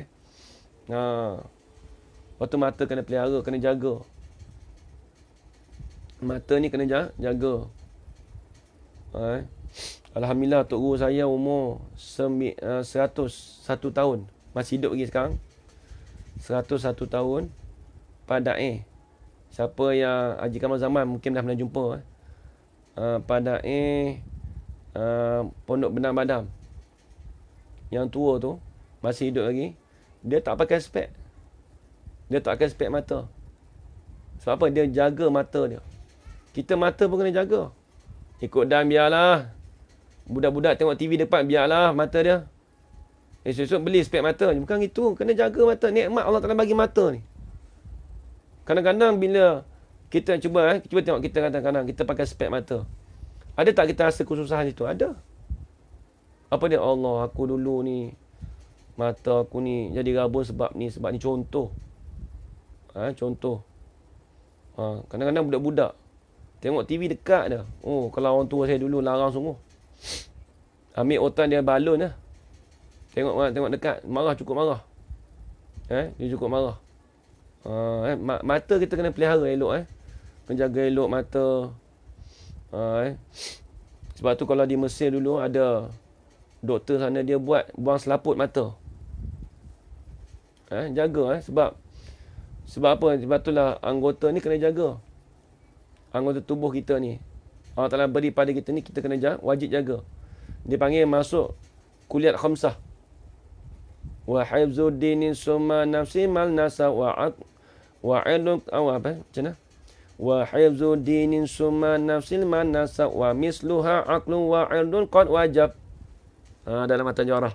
Waktu mata kena pelihara, kena jaga. Mata ni kena jaga. Alhamdulillah Tok Guru saya umur 101 tahun. Masih hidup lagi sekarang. 101 tahun. Padai. Siapa yang Haji Kamal Zaman mungkin dah pernah jumpa. Padai Pondok Benang Badam. Yang tua tu masih hidup lagi. Dia tak pakai spek. Dia tak pakai spek mata. Sebab apa? Dia jaga mata dia. Kita mata pun kena jaga. Ikut dan biarlah. Budak-budak tengok TV depan, biarlah mata dia. Esok-esok beli spek mata. Bukan itu. Kena jaga mata. Nikmat Allah Ta'ala bagi mata ni. Kadang-kadang bila kita cuba tengok kita kadang-kadang kita pakai spek mata. Ada tak kita rasa kesusahan itu? Ada. Apa dia? Allah, aku dulu ni mata aku ni jadi rabun sebab ni contoh. Contoh. Kadang-kadang budak-budak tengok TV dekat dah. Oh, kalau orang tua saya dulu larang semua. Ambil otak dia balon lah. Tengok dekat, marah, cukup marah. Dia cukup marah. Mata kita kena pelihara elok. Menjaga elok mata. Sebab tu kalau di Mesir dulu ada doktor sana dia buang selaput mata. Jaga sebab apa? Sebab itulah anggota ni kena jaga. Anggota tubuh kita ni. Allah Ta'ala beri pada kita ni, kita kena wajib jaga. Dia panggil masuk kuliat khamsah. Wa hifzuddinin summa nafsi mal nasa wa iluk apa? Macam mana? Wa hifzuddinin summa nafsil man nasa wa misluha aqlu wa irdun qad wajab. Dalam mata jarah.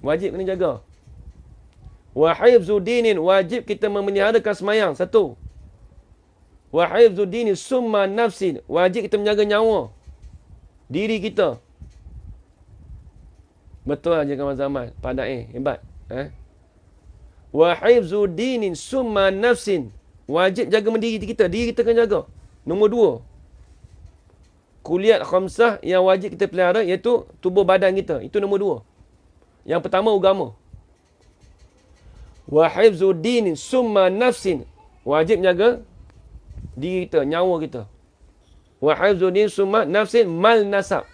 Wajib kena jaga. Wa hifzuddinin, wajib kita memeliharakan semayang. Satu. Wa hifzuddinin summa nafsin, wajib kita menjaga nyawa diri kita. Betul aja kawan zaman. Padai hebat. Wa hifzuddinin summa nafsin, wajib jaga diri kita. Diri kita kena jaga. Nombor 2. Kuliat khamsah yang wajib kita pelihara iaitu tubuh badan kita. Itu nombor 2. Yang pertama agama. Wa hifzuddinin summa nafsin, wajib jaga diri kita, nyawa kita. Wa hifzuddin summa nafsin mal nasab,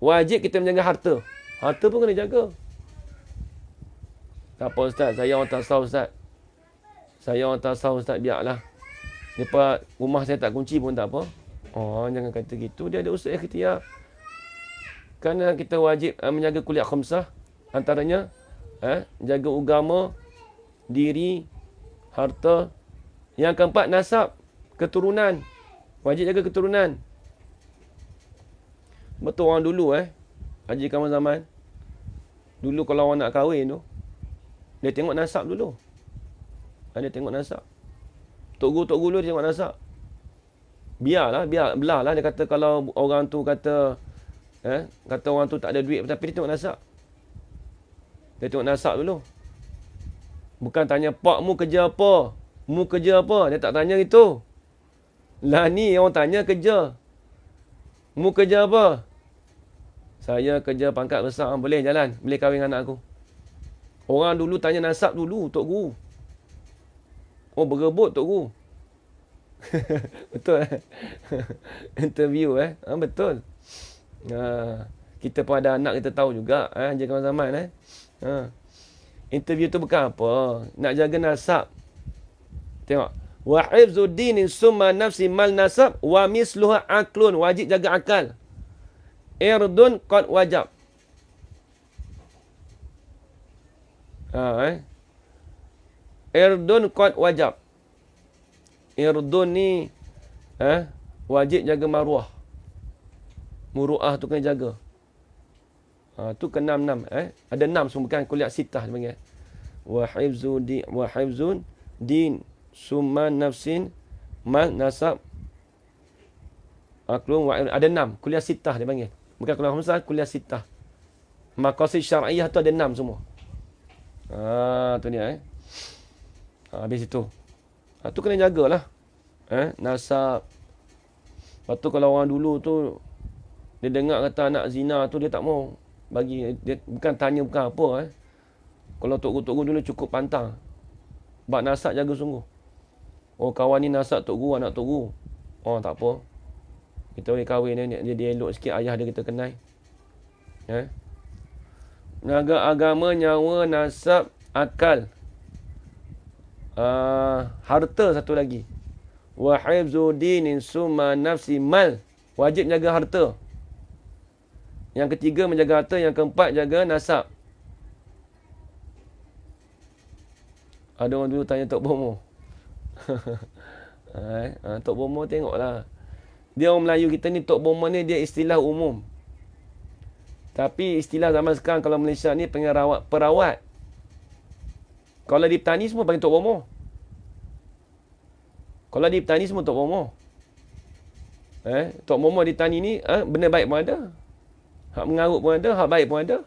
wajib kita menjaga harta. Harta pun kena jaga. Tak apa Ustaz, saya orang tasawuf Ustaz. Saya orang tasawuf Ustaz, biarlah. Lepas rumah saya tak kunci pun tak apa. Jangan kata gitu. Dia ada usaha ikhtiar. Kerana kita wajib menjaga kuliah khamsah. Antaranya jaga agama, diri, harta. Yang keempat, nasab, keturunan. Wajib jaga keturunan. Betul orang dulu Haji Kamal Zaman. Dulu kalau orang nak kahwin tu, dia tengok nasab dulu. Dia tengok nasab. Tok Guru dulu dia tengok nasab. Biar belah lah. Dia kata kalau orang tu kata orang tu tak ada duit, tapi dia tengok nasab. Dia tengok nasab dulu. Bukan tanya, pak mu kerja apa? Mu kerja apa? Dia tak tanya gitu. Lah ni orang tanya kerja. Mu kerja apa? Saya kerja pangkat besar. Boleh jalan? Boleh kahwin dengan anak aku? Orang dulu tanya nasab dulu, Tok Guru. Oh, berebut Tok Guru. Betul interview betul. Kita pun ada anak, kita tahu juga jaga zaman interview tu bukan apa, nak jaga nasab. Tengok, wa hifzuddin summa nafsi mal nasab wa misluha aklun, wajib jaga akal. Irdun qad wajab. Irdun qad wajab. Irdun ni wajib jaga maruah. Muruah tu kena jaga. Tu ke 6. Ada 6 semua, bukan kuliah sitah dia panggil. Wa hifzun din summa nafsin mal nasab aklun wa ada 6 kuliah sitah dia panggil. Bukan kuliah khamsah, kuliah sitah. Maqasid syar'iyyah tu ada 6 semua. Tu dia habis itu. Tu kena jagalah. Nasab. Lepas tu kalau orang dulu tu dia dengar kata anak zina tu, dia tak mau bagi, dia bukan tanya bukan apa Kalau Tok Guru dulu cukup pantang. Bab nasab jaga sungguh. Oh, kawan ni nasab Tok Guru, anak Tok Guru. Oh, tak apa. Kita boleh kahwin dia elok sikit, ayah dia kita kenal. Jaga agama, nyawa, nasab, akal. Harta satu lagi. Wa hifzu dinin summa nafsi mal. Wajib jaga harta. Yang ketiga menjaga harta, yang keempat jaga nasab. Ada orang dulu tanya Tok Bomo. Tok Bomo tengoklah. Dia orang Melayu kita ni, Tok Bomo ni dia istilah umum. Tapi istilah zaman sekarang kalau Malaysia ni panggil perawat. Kalau di petani semua panggil Tok Bomo. Kalau di petani semua Tok Bomo. Tok Bomo di tani ni benda baik pun ada. Hak mengarut pun ada, hak baik pun ada.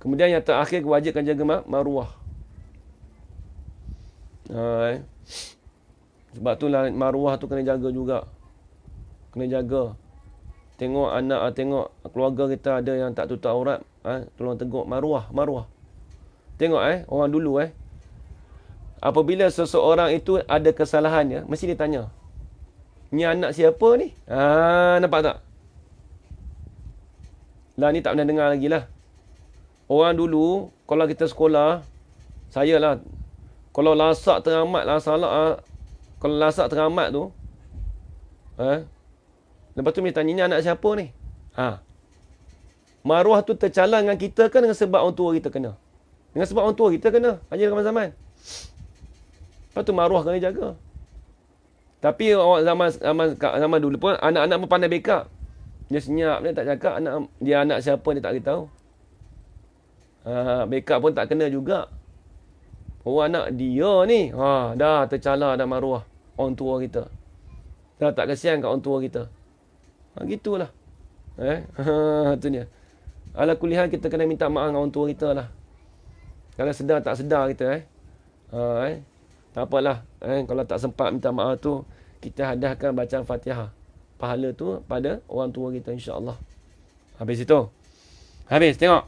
Kemudian yang terakhir, wajibkan jaga maruah. Sebab tu lah maruah tu kena jaga juga. Kena jaga. Tengok anak, tengok keluarga kita ada yang tak tutup aurat. Tolong tegur maruah. Tengok orang dulu apabila seseorang itu ada kesalahannya, mesti ditanya. Ni anak siapa ni? Nampak tak? Lah ni tak pernah dengar lagi lah. Orang dulu, kalau kita sekolah, saya lah, kalau lasak teramat lah salah, kalau lasak teramat tu, lepas tu dia tanya, ni anak siapa ni? Maruah tu tercalar dengan kita kan dengan sebab orang tua kita kena? Dengan sebab orang tua kita kena. Ajar zaman. Lepas tu maruah kena jaga. Tapi orang zaman dulu pun, anak-anak pun pandai backup. Dia senyap, dia tak cakap dia anak siapa, dia tak beritahu. Backup pun tak kena juga. Oh, anak dia ni, dah tercalar dah maruah orang tua kita. Dah tak kesian kat orang tua kita. Gitulah. Tu dia. Ala kuliah kita kena minta maaf dengan orang tua kita lah. Kalau sedar tak sedar kita tak apalah. Kalau tak sempat minta maaf tu, kita hadiahkan bacaan Fatihah. Pahala tu pada orang tua kita, insya-Allah. Habis itu. Habis, tengok.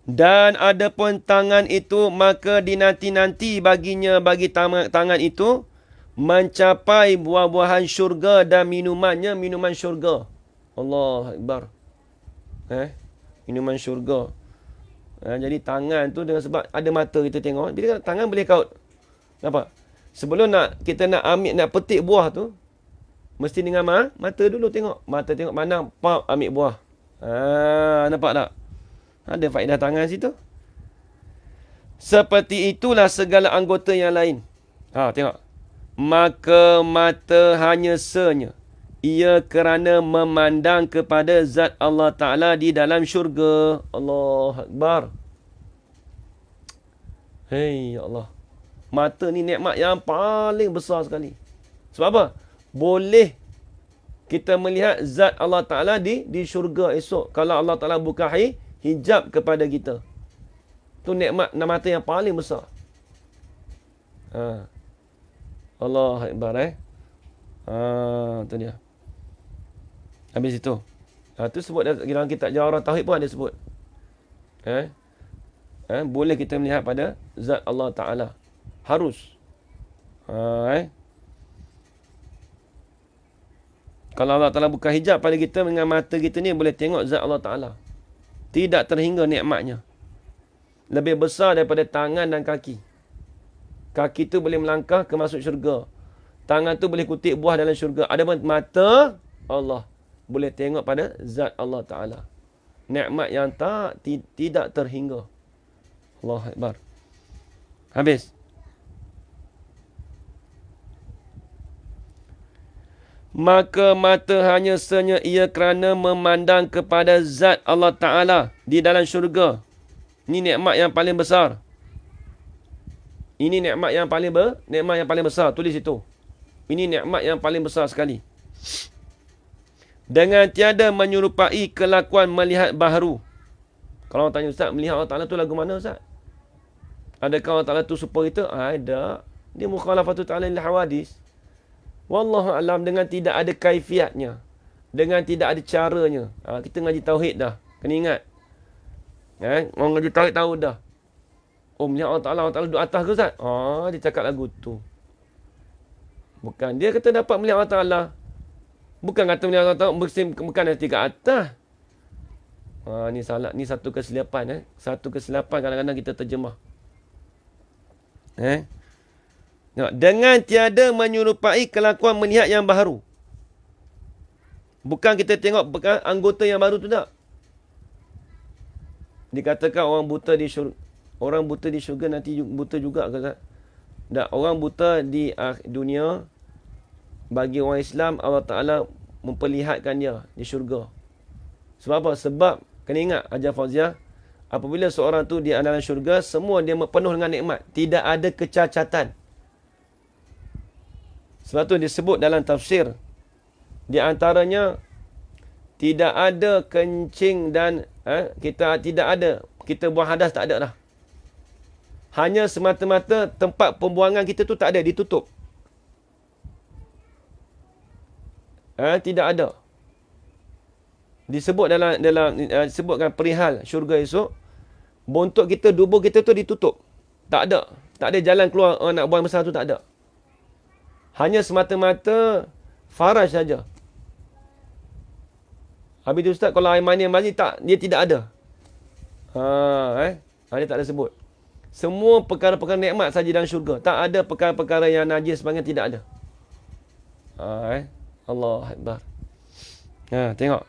Dan adapun tangan itu, maka dinanti-nanti baginya, bagi tangan itu, mencapai buah-buahan syurga dan minumannya minuman syurga. Allah Akbar. Minuman syurga. Jadi tangan tu dengan sebab ada mata kita tengok. Bila tangan boleh kaut. Nampak? Sebelum kita nak ambil, nak petik buah tu, mesti dengan mata dulu tengok. Mata tengok mana, pop ambil buah. Nampak tak? Ada faedah tangan situ. Seperti itulah segala anggota yang lain. Tengok. Maka mata hanya senya. Ia kerana memandang kepada zat Allah Ta'ala di dalam syurga. Allah Akbar. Hei, ya Allah. Mata ni nikmat yang paling besar sekali. Sebab apa? Boleh kita melihat zat Allah Ta'ala di syurga esok. Kalau Allah Ta'ala buka hijab kepada kita. Tu nikmat mata yang paling besar. Allah Akbar. Tu dia. Habis itu. Tu sebut dalam kitab Jawahirut Tauhid pun ada sebut. Boleh kita melihat pada zat Allah Ta'ala. Harus. Kalau Allah Ta'ala buka hijab pada kita, dengan mata kita ni boleh tengok zat Allah Ta'ala. Tidak terhingga nikmatnya. Lebih besar daripada tangan dan kaki. Kaki tu boleh melangkah ke masuk syurga. Tangan tu boleh kutip buah dalam syurga. Adapun mata Allah boleh tengok pada zat Allah Ta'ala. Nikmat yang tidak terhingga. Allahu Akbar. Habis. Maka mata hanya senya ia kerana memandang kepada zat Allah Ta'ala di dalam syurga. Ini nikmat yang paling besar. Ini nikmat yang paling besar. Tulis itu. Ini nikmat yang paling besar sekali. Dengan tiada menyerupai kelakuan melihat baharu. Kalau orang tanya, Ustaz, melihat Allah Ta'ala tu lagu mana, Ustaz? Adakah Allah Ta'ala tu serupa kita? Ada. Dia mukhalafatu ta'ala lil hawadis. Wallahu alam, dengan tidak ada kaifiatnya. Dengan tidak ada caranya. Kita ngaji tauhid dah. Kena ingat. Orang ngaji tauhid tahu dah. Melihat Allah Ta'ala duduk atas ke, Ustaz? Dia cakap lagu tu. Bukan. Dia kata dapat melihat Allah Ta'ala. Bukan kata melihat Allah Ta'ala, bukan nanti ke atas. Ni salah. Ni satu kesilapan. Satu kesilapan kadang-kadang kita terjemah. Dengan tiada menyerupai kelakuan melihat yang baharu. Bukan kita tengok anggota yang baru tu tak. Dikatakan orang buta di syurga nanti buta juga ke tak? Tak. Orang buta di dunia, bagi orang Islam, Allah Ta'ala memperlihatkan dia di syurga. Sebab apa? Sebab, kena ingat Hajar Fauziah, apabila seorang tu di dalam syurga, semua dia penuh dengan nikmat. Tidak ada kecacatan. Sebab tu disebut dalam tafsir, di antaranya, tidak ada kencing dan kita buang hadas, tak ada dah. Hanya semata-mata tempat pembuangan kita tu tak ada, ditutup. Tidak ada. Disebut disebutkan perihal syurga esok, bontot kita, dubur kita tu ditutup. Tak ada. Tak ada jalan keluar nak buang besar tu, tak ada. Hanya semata-mata faraj saja. Habis tu Ustaz, kalau air mani yang balik, dia tidak ada. Dia tak ada sebut. Semua perkara-perkara nikmat saja dalam syurga. Tak ada perkara-perkara yang najis sebagainya, tidak ada. Allah Akbar. Tengok.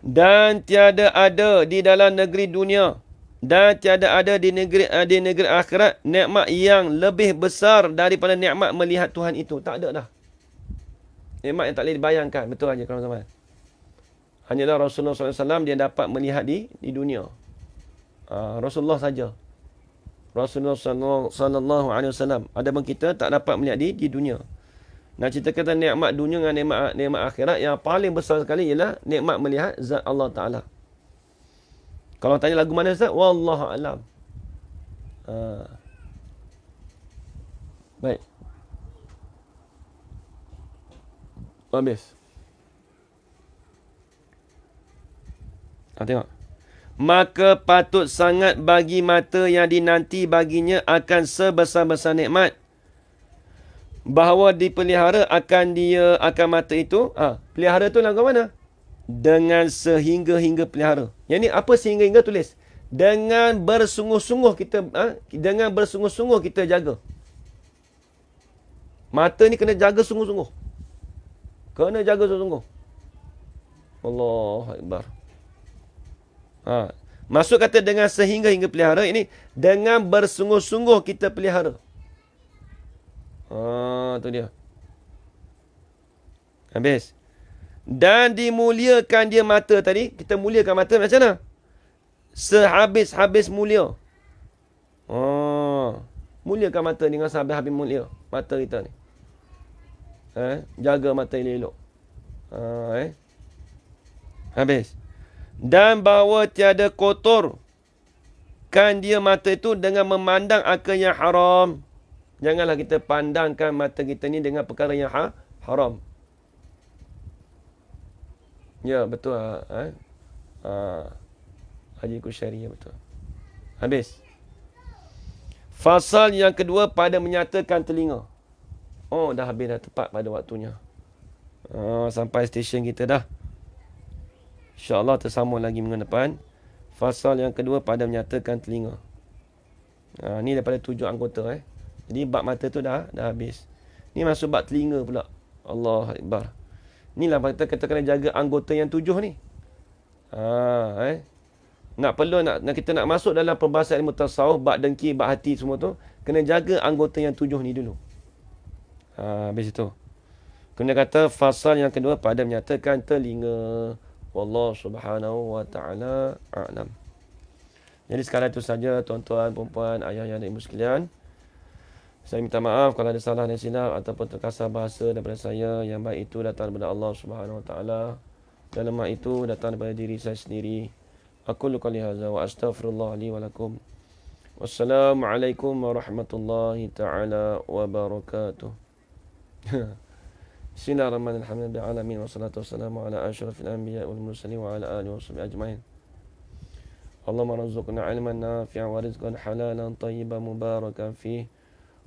Dan tiada ada di dalam negeri dunia, dan tiada ada di negeri akhirat nikmat yang lebih besar daripada nikmat melihat Tuhan itu. Tak ada dah. Nikmat yang tak boleh dibayangkan. Betul aja kalau zaman. Hanyalah Rasulullah SAW dia dapat melihat di dunia. Rasulullah saja. Rasulullah SAW. Adapun kita tak dapat melihat di dunia. Nak ceritakan nikmat dunia dengan nikmat akhirat, yang paling besar sekali ialah nikmat melihat zat Allah Ta'ala. Kalau tanya lagu mana Ustaz? Wallahu alam. Baik. Habis. Tengok. Maka patut sangat bagi mata yang dinanti baginya akan sebesar-besar nikmat, bahawa dipelihara akan mata itu. Pelihara tu lagu mana? Dengan sehingga-hingga pelihara. Yang ni apa sehingga-hingga, tulis. Dengan bersungguh-sungguh kita jaga. Mata ni kena jaga sungguh-sungguh. Kena jaga sungguh-sungguh. Allahu Akbar. Maksud kata dengan sehingga-hingga pelihara ini, dengan bersungguh-sungguh kita pelihara. Tu dia. Habis. Dan dimuliakan dia mata tadi. Kita muliakan mata macam mana? Sehabis-habis mulia. Muliakan mata dengan sehabis-habis mulia. Mata kita ni. Jaga mata elok-elok. Habis. Dan bahawa tiada kotor Kan dia mata itu dengan memandang akal yang haram. Janganlah kita pandangkan mata kita ni dengan perkara yang haram. Ya, betul. Haji Kusyari, ya betul. Habis. Fasal yang kedua pada menyatakan telinga. Oh, dah habis dah, tepat pada waktunya. Sampai stesen kita dah. InsyaAllah tersambung lagi minggu depan. Fasal yang kedua pada menyatakan telinga. Ni daripada 7 anggota. Jadi bab mata tu dah habis. Ni masuk bab telinga pula. Allah Akbar. Inilah kita kena jaga anggota yang 7 ni. Nak kita nak masuk dalam perbahasan ilmu tasawuf, bab dengki, bab hati semua tu, kena jaga anggota yang 7 ni dulu. Habis itu. Kena kata fasal yang kedua pada menyatakan telinga. Wallahu subhanahu wa ta'ala a'lam. Jadi sekarang itu saja tuan-tuan, perempuan, ayah yang ada ibu sekalian. Saya minta maaf kalau ada salah dan silap ataupun terkasar bahasa daripada saya. Yang baik itu datang daripada Allah subhanahu wa ta'ala. Dan lemah itu datang daripada diri saya sendiri. Aku qali hadza wa astaghfirullah li wa lakum. Wassalamualaikum warahmatullahi ta'ala wabarakatuh. Bismillahirrahmanirrahim. Alamin wassalatu wassalamu ala asyrafil anbiya wal mursalin wa ala alihi washabihi ajmain. Allahumma rzuqna ilman nafi'an wa rizqan halalan tayyiban mubarakan fihi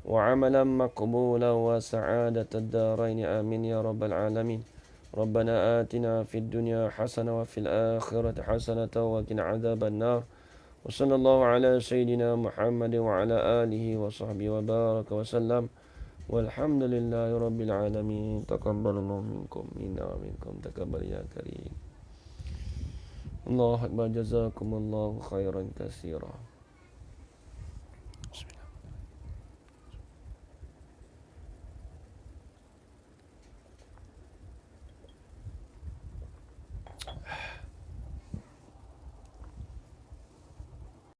wa amalan maqbulan wa sa'adatad darain amin ya rabbal alamin. Rabbana atina fid dunya hasanah wa fil akhirati hasanah wa qina adzaban nar. Wa sallallahu ala sayyidina Muhammad wa ala alihi wa sahbihi wa baraka wa sallam. Walhamdulillahi rabbil alamin. Taqabbalallahu minkum minna wa minkum taqabbal ya karim. Allahu akbar, jazakumullahu khairan katsira.